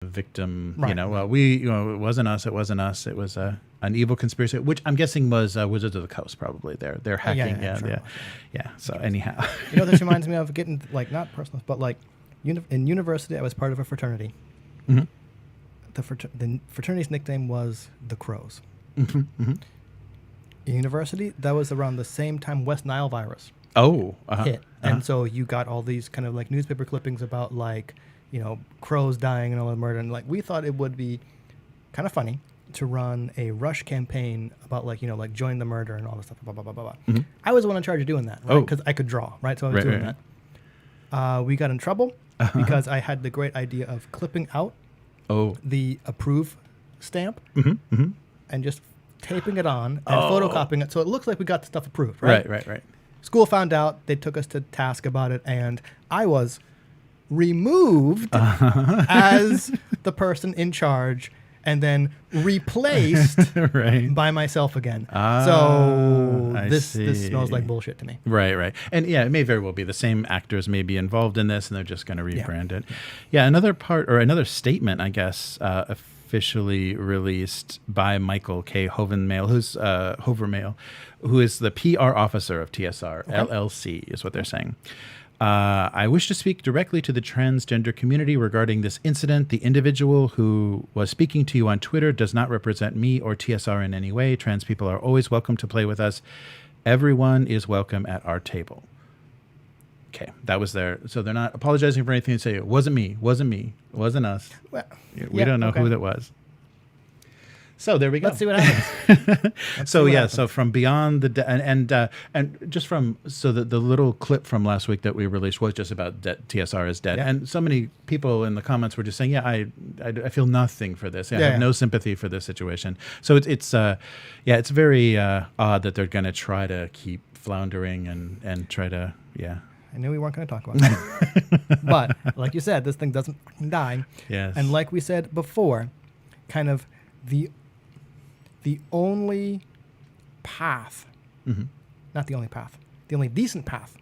victim, Right. it wasn't us. It wasn't us. It was an evil conspiracy, which I'm guessing was Wizards of the Coast. Probably they're hacking. Yeah. So anyhow, this reminds me of getting like not personal, but like in university, I was part of a fraternity. Mm-hmm. The fraternity's nickname was the Crows. Mm-hmm. Mm-hmm. In university, that was around the same time West Nile virus hit, and so you got all these kind of like newspaper clippings about like crows dying and all the murder, and like we thought it would be kind of funny to run a rush campaign about like join the murder and all this stuff. Blah blah blah blah blah. Mm-hmm. I was the one in charge of doing that, right? Because I could draw, right? So I was doing that. We got in trouble because I had the great idea of clipping out the approve stamp and just taping it on and photocopying it so it looks like we got the stuff approved, right? Right. School found out. They took us to task about it, and I was removed as the person in charge and then replaced by myself again. So this smells like bullshit to me. Right. And yeah, it may very well be the same actors may be involved in this and they're just going to rebrand it. Yeah, another statement, I guess, officially released by Michael K. Hovermail, who is the PR officer of TSR, LLC, is what they're saying. I wish to speak directly to the transgender community regarding this incident. The individual who was speaking to you on Twitter does not represent me or TSR in any way. Trans people are always welcome to play with us. Everyone is welcome at our table. Okay, that was there. So they're not apologizing for anything. They say, it wasn't me, it wasn't us. Well, we don't know who that was. So there we go. Let's see what happens. So from beyond the and just from the little clip from last week that we released was just about TSR is dead, and so many people in the comments were just saying, I feel nothing for this. I have no sympathy for this situation. So it's very odd that they're going to try to keep floundering and try to I knew we weren't going to talk about that. But like you said, this thing doesn't die. Yes. And like we said before, kind of the only path, not the only path, the only decent path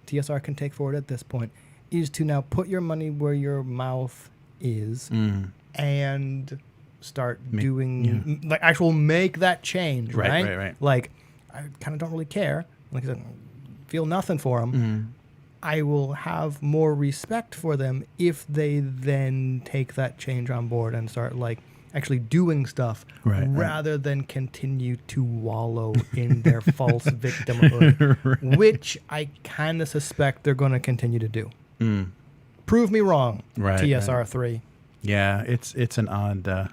TSR can take forward at this point is to now put your money where your mouth is and start doing make that change, right? Like, I kind of don't really care. Like I said, feel nothing for them. I will have more respect for them if they then take that change on board and start like actually doing stuff rather than continue to wallow in their false victimhood, which I kind of suspect they're going to continue to do. Prove me wrong, TSR 3. Yeah, it's an odd...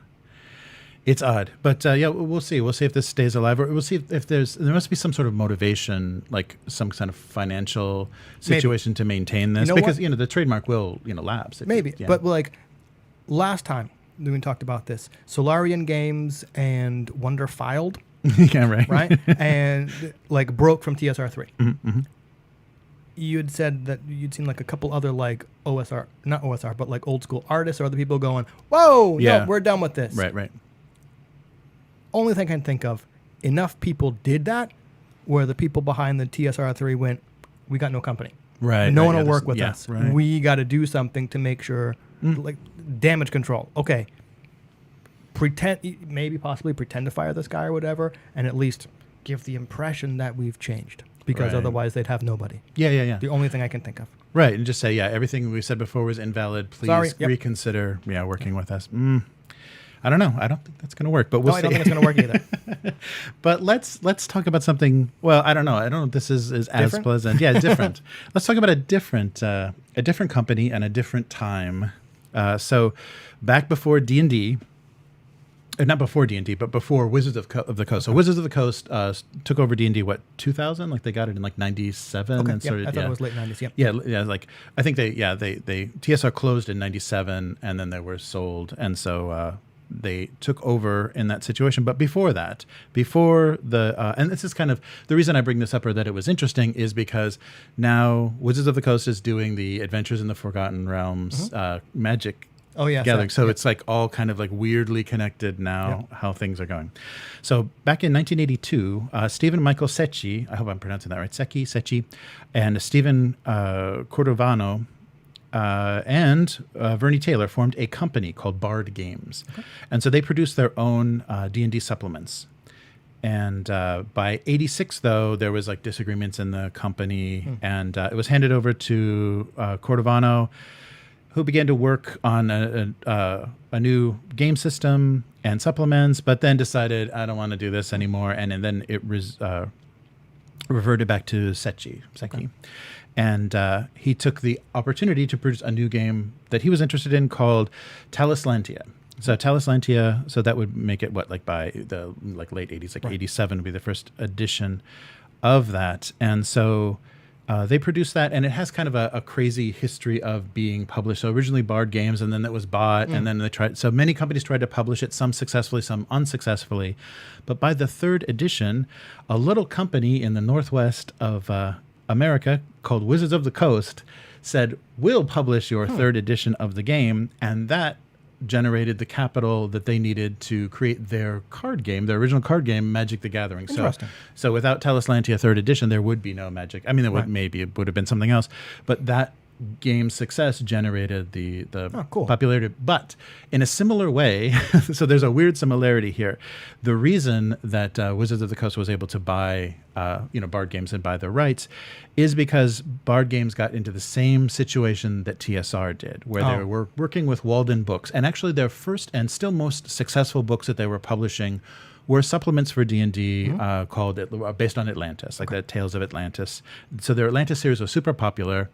It's odd, but we'll see. We'll see if this stays alive, or we'll see if there must be some sort of motivation, like some kind of financial situation to maintain this, because the trademark will lapse. But like last time when we talked about this, Solarian Games and Wonder Filed, right, and like broke from TSR 3. You had said that you'd seen like a couple other like not OSR, but like old school artists or other people going, "Whoa, no, we're done with this." Right. Only thing I can think of, enough people did that where the people behind the TSR3 went, we got no company. No one will work with us. Right. We got to do something to make sure, like damage control. Okay. Possibly pretend to fire this guy or whatever, and at least give the impression that we've changed, because otherwise they'd have nobody. Yeah. The only thing I can think of. Right. And just say, everything we said before was invalid. Please reconsider working with us. I don't know. I don't think that's going to work, but we'll see. I don't think it's going to work either. But let's talk about something. Well, I don't know. I don't know if this is as pleasant. Yeah, different. Let's talk about a different company and a different time. So back before D&D, not before D&D, but before Wizards of the Coast. So Wizards of the Coast took over D&D, 2000? Like they got it in like 97 and started. I thought it was late 90s. Yeah. Like I think they TSR closed in 97 and then they were sold, and so they took over in that situation. But before that, and this is kind of the reason I bring this up, or that it was interesting, is because now Wizards of the Coast is doing the Adventures in the Forgotten Realms Magic gathering. So it's like all kind of like weirdly connected now, how things are going. So back in 1982, Stephen Michael Secchi, I hope I'm pronouncing that right, Secchi, and Stephen Cordovano and Verney Taylor formed a company called Bard Games. And so they produced their own D&D supplements. And by 86, though, there was like disagreements in the company, and it was handed over to Cordovano, who began to work on a new game system and supplements, but then decided, I don't want to do this anymore. And then it reverted back to Seki. Okay. And he took the opportunity to produce a new game that he was interested in called Talislanta. So Talislanta, so that would make it by the late 80s, 87 would be the first edition of that. And so they produced that, and it has kind of a crazy history of being published. So originally Bard Games, and then it was bought, and then they tried. So many companies tried to publish it, some successfully, some unsuccessfully. But by the third edition, a little company in the northwest of America called Wizards of the Coast said, we'll publish your third edition of the game, and that generated the capital that they needed to create their card game, their original card game, Magic the Gathering. So without Talislanta third edition, there would be no Magic. I mean, there would maybe it would have been something else, but that game's success generated the popularity. But in a similar way, so there's a weird similarity here. The reason that Wizards of the Coast was able to buy Bard Games and buy the rights is because Bard Games got into the same situation that TSR did, where they were working with Walden Books. And actually their first and still most successful books that they were publishing were supplements for D&D called based on Atlantis, like the Tales of Atlantis. So their Atlantis series was super popular.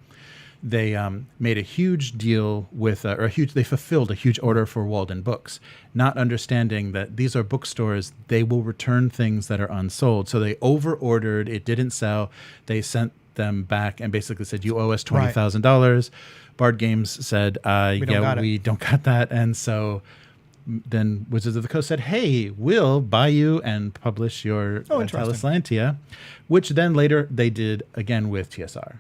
They made a huge deal with, they fulfilled a huge order for Walden Books, not understanding that these are bookstores. They will return things that are unsold. So they over-ordered. It didn't sell. They sent them back and basically said, you owe us $20,000. Bard Games said, we don't got that. And so then Wizards of the Coast said, hey, we'll buy you and publish your Talislanta, which then later they did again with TSR.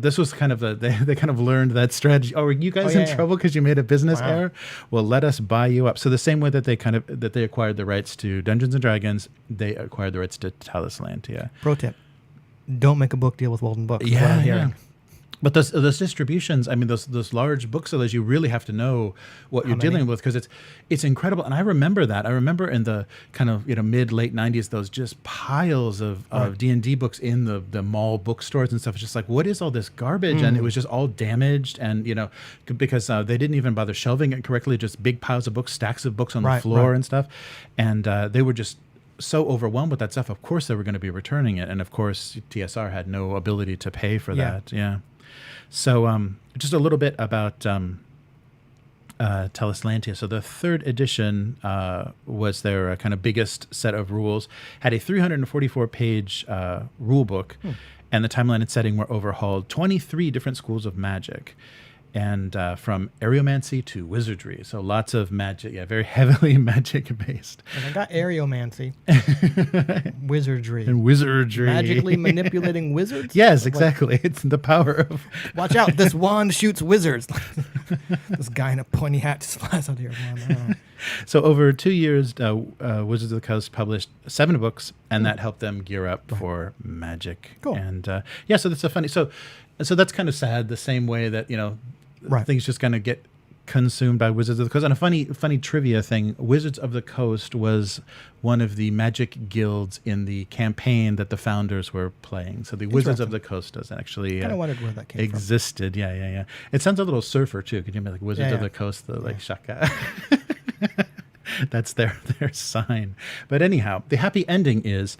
This was kind of they kind of learned that strategy. Oh, are you guys in trouble because you made a business error? Well, let us buy you up. So the same way that they acquired the rights to Dungeons and Dragons, they acquired the rights to Talislanta. Pro tip: don't make a book deal with Walden Books. But those distributions, I mean, those large booksellers, you really have to know what you're dealing with, because it's incredible. And I remember that. I remember in the kind of mid-late 90s, those just piles of D&D books in the mall bookstores and stuff. It's just like, what is all this garbage? And it was just all damaged, and because they didn't even bother shelving it correctly, just big piles of books, stacks of books on the floor and stuff. And they were just so overwhelmed with that stuff. Of course, they were going to be returning it, and of course, TSR had no ability to pay for that. Yeah. So just a little bit about Talislanta. So the third edition was their kind of biggest set of rules, had a 344-page rule book, and the timeline and setting were overhauled, 23 different schools of magic, and from aeromancy to wizardry. So lots of magic, very heavily magic-based. And I got aeromancy, wizardry. And wizardry. Magically manipulating wizards? Yes, exactly. It's the power of... Watch out, this wand shoots wizards. This guy in a pointy hat just flies out here. So over 2 years, Wizards of the Coast published 7 books, and that helped them gear up for magic. Cool. And so that's a funny... So that's kind of sad, the same way that, things just kind of get consumed by Wizards of the Coast. And a funny trivia thing, Wizards of the Coast was one of the magic guilds in the campaign that the founders were playing. So the Wizards of the Coast does actually kind of wondered where that came existed. From. Yeah. It sounds a little surfer too. Could you imagine, like Wizards of the Coast, shaka? That's their sign. But anyhow, the happy ending is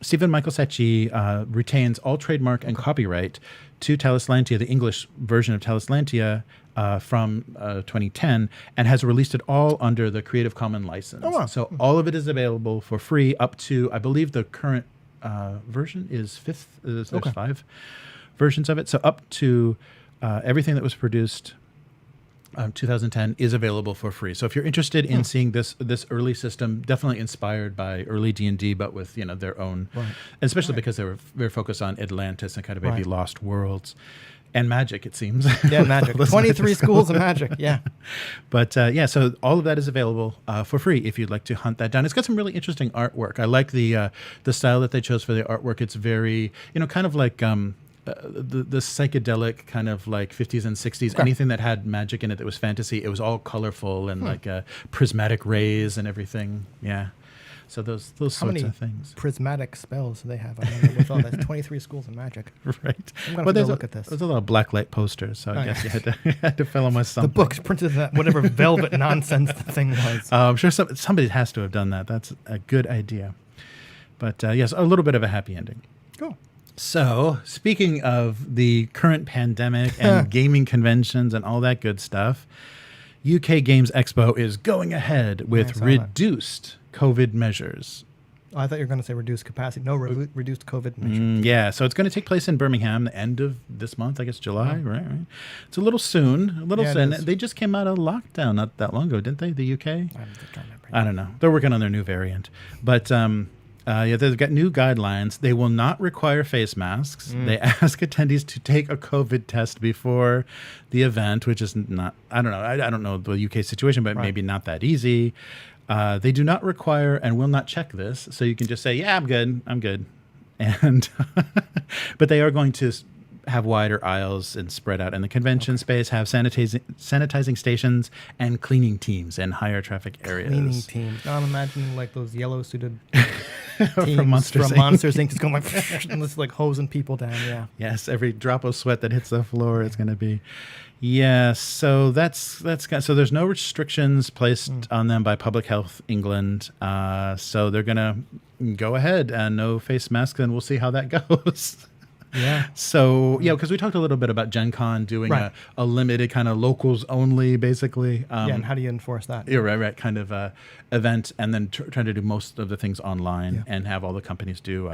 Stephen Michael Seki retains all trademark and copyright to Talislanta, the English version of Talislanta, from 2010, and has released it all under the Creative Commons license. Oh, wow. So all of it is available for free up to, I believe the current version is 5th. There's 5 versions of it. So up to everything that was produced 2010 is available for free. So if you're interested in seeing this early system, definitely inspired by early D&D, but with their own, especially because they were very focused on Atlantis and kind of maybe lost worlds and magic, it seems. Yeah, magic. 23 schools of magic. Yeah. But so all of that is available for free if you'd like to hunt that down. It's got some really interesting artwork. I like the style that they chose for the artwork. It's very kind of like the psychedelic kind of like 50s and 60s, anything that had magic in it that was fantasy, it was all colorful and like prismatic rays and everything. Yeah. So those sorts of things. Prismatic spells do they have? I mean, with all that 23 schools of magic. Right. I'm going to look at this. There's a lot of blacklight posters, so I guess you had to fill them with something. The books printed that whatever velvet nonsense the thing was. I'm sure somebody has to have done that. That's a good idea. But yes, a little bit of a happy ending. Cool. So, speaking of the current pandemic and gaming conventions and all that good stuff, UK Games Expo is going ahead with reduced COVID measures. Oh, I thought you were going to say reduced capacity. No, reduced COVID measures. Yeah, so it's going to take place in Birmingham the end of this month, I guess July, right? It's a little soon. Soon. They just came out of lockdown not that long ago, didn't they, the UK? I don't know. They're working on their new variant. But they've got new guidelines. They will not require face masks. They ask attendees to take a COVID test before the event, which is not, I don't know. I don't know the UK situation, but maybe not that easy. They do not require and will not check this. So you can just say, yeah, I'm good. And, but they are going to have wider aisles and spread out in the convention space, have sanitizing stations and cleaning teams in higher traffic areas. Cleaning teams. Now I'm imagining like those yellow suited teams from Monsters Inc. Just going like, and just like hosing people down. Yeah. Yes. Every drop of sweat that hits the floor is going to be. Yeah, so so there's no restrictions placed on them by Public Health England. So they're gonna go ahead and no face masks, and we'll see how that goes. Yeah. So because we talked a little bit about Gen Con doing a limited kind of locals only, basically. And how do you enforce that? Yeah, right, kind of event, and then trying to do most of the things online and have all the companies do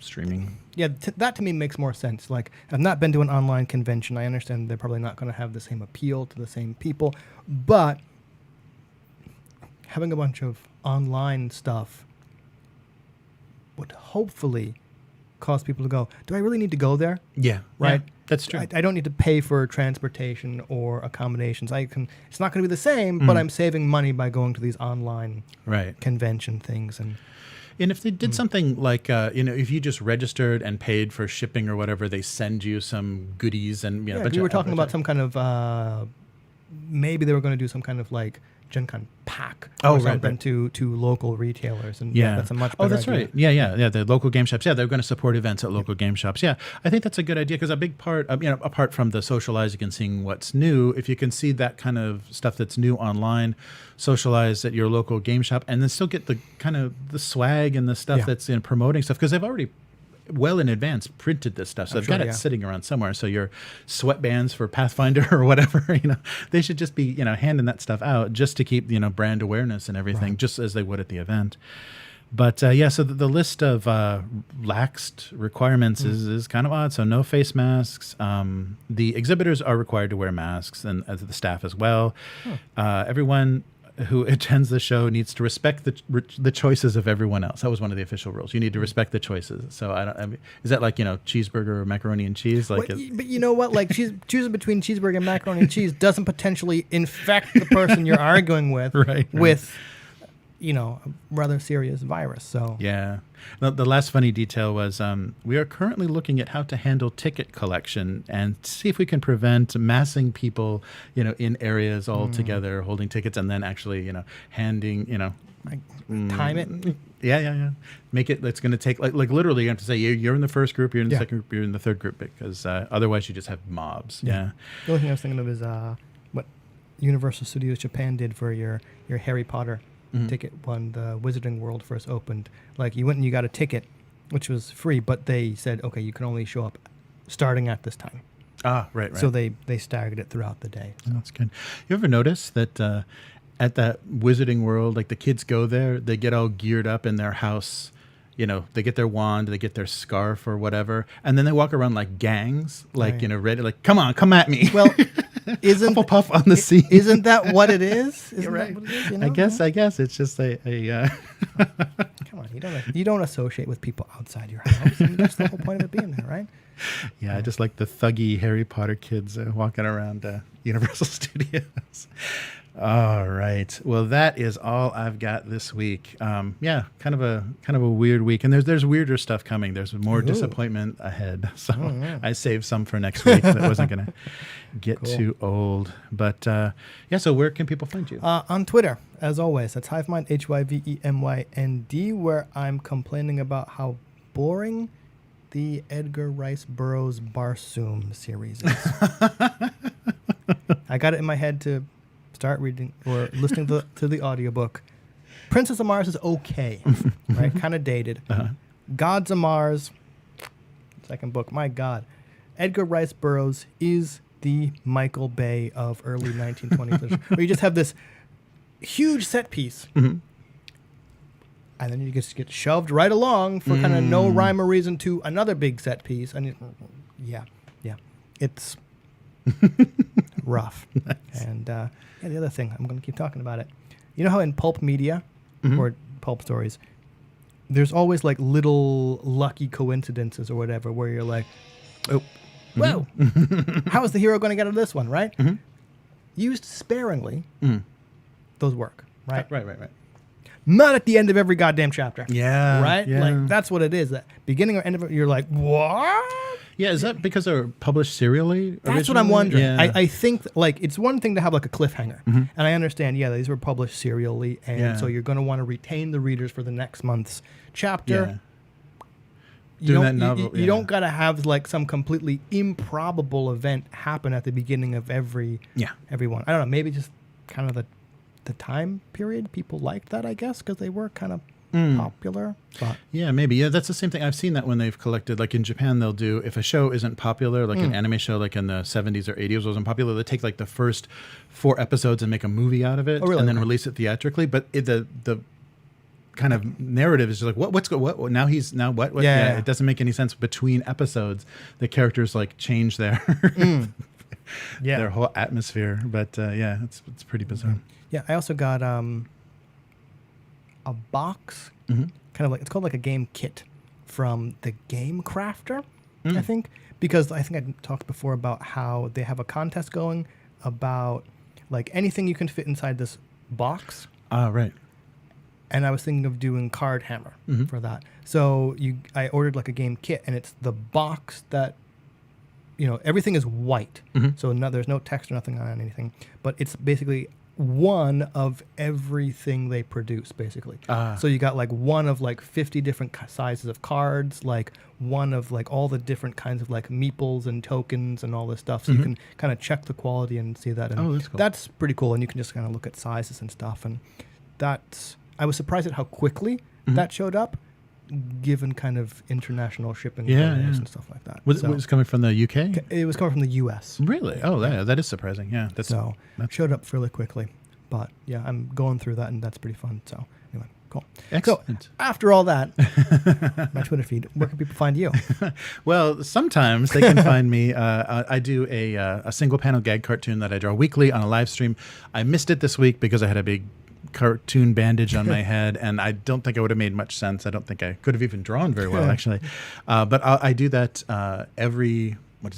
streaming. Yeah, that to me makes more sense. Like, I've not been to an online convention. I understand they're probably not going to have the same appeal to the same people, but having a bunch of online stuff would hopefully cause people to go, do I really need to go there? Yeah. Right? Yeah, that's true. I don't need to pay for transportation or accommodations. It's not going to be the same, but I'm saving money by going to these online convention things. And if they did something like, if you just registered and paid for shipping or whatever, they send you some goodies and we were talking about some kind of maybe they were going to do some kind of like Gen Con pack or something to local retailers, and that's a much better idea. Right. Yeah. The local game shops. Yeah, they're going to support events at local game shops. Yeah, I think that's a good idea because a big part, apart from the socializing and seeing what's new, if you can see that kind of stuff that's new online, socialize at your local game shop, and then still get the kind of the swag and the stuff that's in promoting stuff because they've already well in advance printed this stuff, so they've got it sitting around somewhere. So your sweatbands for Pathfinder or whatever, they should just be handing that stuff out just to keep brand awareness and everything, just as they would at the event. But so the list of laxed requirements is kind of odd. So no face masks. The exhibitors are required to wear masks, and the staff as well. Everyone who attends the show needs to respect the choices of everyone else. That was one of the official rules. You need to respect the choices. So is that like cheeseburger or macaroni and cheese? Like, but you know what? Like choosing between cheeseburger and macaroni and cheese doesn't potentially infect the person you're arguing with with a rather serious virus. So yeah. The last funny detail was we are currently looking at how to handle ticket collection and see if we can prevent massing people, in areas all together holding tickets and then actually, handing, time it. Yeah. Make it. It's going to take like literally. You have to say you're in the first group, you're in the second group, you're in the third group because otherwise you just have mobs. Yeah. The only thing I was thinking of is what Universal Studios Japan did for your Harry Potter ticket when the Wizarding World first opened. Like you went and you got a ticket, which was free, but they said, okay, you can only show up starting at this time. Right. So they staggered it throughout the day. So. Oh, that's good. You ever notice that at that Wizarding World, like the kids go there, they get all geared up in their house. They get their wand, they get their scarf or whatever, and then they walk around like gangs, like ready, like come on, come at me. Well, isn't Hufflepuff on the scene? Isn't that what it is? You're right. I guess it's just a Come on, you don't associate with people outside your house. I mean, that's the whole point of it being there, right? Yeah, I just like the thuggy Harry Potter kids walking around Universal Studios. All right. Well, that is all I've got this week. Yeah, kind of a weird week, and there's weirder stuff coming. There's more disappointment ahead, so I saved some for next week. That wasn't going to get too old. But yeah, so where can people find you? On Twitter, as always. That's Hivemind, HYVEMYND, where I'm complaining about how boring the Edgar Rice Burroughs Barsoom series is. I got it in my head to start reading or listening to the audiobook. Princess of Mars is okay, right? Kind of dated. Gods of Mars, second book. My God. Edgar Rice Burroughs is the Michael Bay of early 1920s, where you just have this huge set piece, and then you just get shoved right along for kind of no rhyme or reason to another big set piece. And it's rough. Nice. And the other thing, I'm going to keep talking about it. You know how in pulp media or pulp stories, there's always like little lucky coincidences or whatever where you're like, oh, whoa, how is the hero going to get out of this one, right? Used sparingly, those work, right? Right. Not at the end of every goddamn chapter. Yeah. Right? Yeah. Like, that's what it is. That beginning or end of it, you're like, what? Yeah, is that because they're published serially? That's what I'm wondering. Yeah. I think, like, it's one thing to have, like, a cliffhanger. And I understand, these were published serially, and so you're going to want to retain the readers for the next month's chapter. Yeah. You don't got to have, like, some completely improbable event happen at the beginning of every one. I don't know, maybe just kind of the time period people liked that, I guess, because they were kind of popular. But yeah, maybe. Yeah, that's the same thing. I've seen that when they've collected, like in Japan, they'll do, if a show isn't popular, like an anime show like in the 70s or 80s wasn't popular, they take like the first 4 episodes and make a movie out of it and then release it theatrically. But the kind of narrative is just like, what Yeah, it doesn't make any sense between episodes. The characters like change their their whole atmosphere. But it's pretty bizarre. Yeah, I also got a box, kind of like, it's called like a game kit from the Game Crafter, I think, because I think I talked before about how they have a contest going about like anything you can fit inside this box. Right. And I was thinking of doing Card Hammer for that. So I ordered like a game kit, and it's the box that, everything is white. So there's no text or nothing on anything, but it's basically one of everything they produce, basically. So you got like one of like 50 different sizes of cards, like one of like all the different kinds of like meeples and tokens and all this stuff. So you can kind of check the quality and see that. And that's cool. That's pretty cool. And you can just kind of look at sizes and stuff. And I was surprised at how quickly that showed up, given kind of international shipping and stuff like that. Was it coming from the UK? It was coming from the US. Really? Oh, that is surprising. Yeah, that showed up fairly quickly. But yeah, I'm going through that, and that's pretty fun. So anyway, cool. Excellent. So after all that, my Twitter feed, where can people find you? Well, sometimes they can find me. I do a single panel gag cartoon that I draw weekly on a live stream. I missed it this week because I had a big cartoon bandage on my head, and I don't think it would have made much sense. I don't think I could have even drawn very well, actually. But I do that every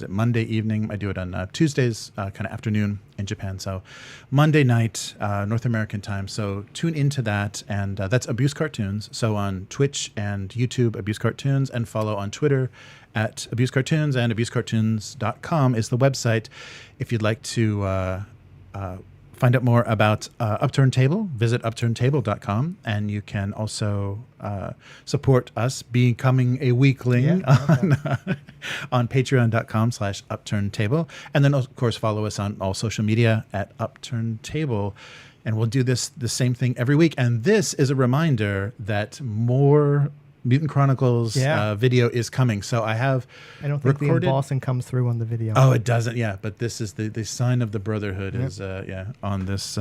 Monday evening. I do it on Tuesdays, kind of afternoon in Japan. So Monday night, North American time. So tune into that, and that's Abuse Cartoons. So on Twitch and YouTube, Abuse Cartoons, and follow on Twitter at Abuse Cartoons, and abusecartoons.com is the website. If you'd like to find out more about Upturned Table, visit upturntable.com, and you can also support us becoming a weekling on patreon.com/upturnedtable. And then, of course, follow us on all social media at Upturned Table. And we'll do the same thing every week. And this is a reminder that more Mutant Chronicles video is coming. So I don't think the embossing comes through on the video. Oh, it doesn't. Yeah, but this is the sign of the Brotherhood is on this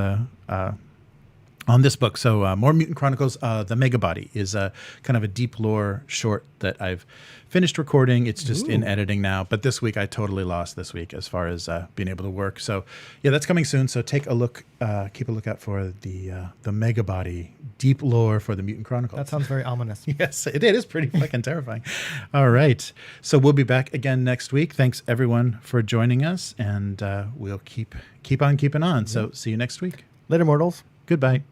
book. So more Mutant Chronicles. The Mega Body is kind of a deep lore short that I've finished recording. It's just in editing now. But this week I totally lost this week as far as being able to work. So yeah, that's coming soon. So take a look, keep a lookout for the Mega Body deep lore for the Mutant Chronicles. That sounds very ominous. Yes, it is pretty fucking terrifying. All right. So we'll be back again next week. Thanks everyone for joining us, and we'll keep on keeping on. So see you next week. Later, mortals. Goodbye.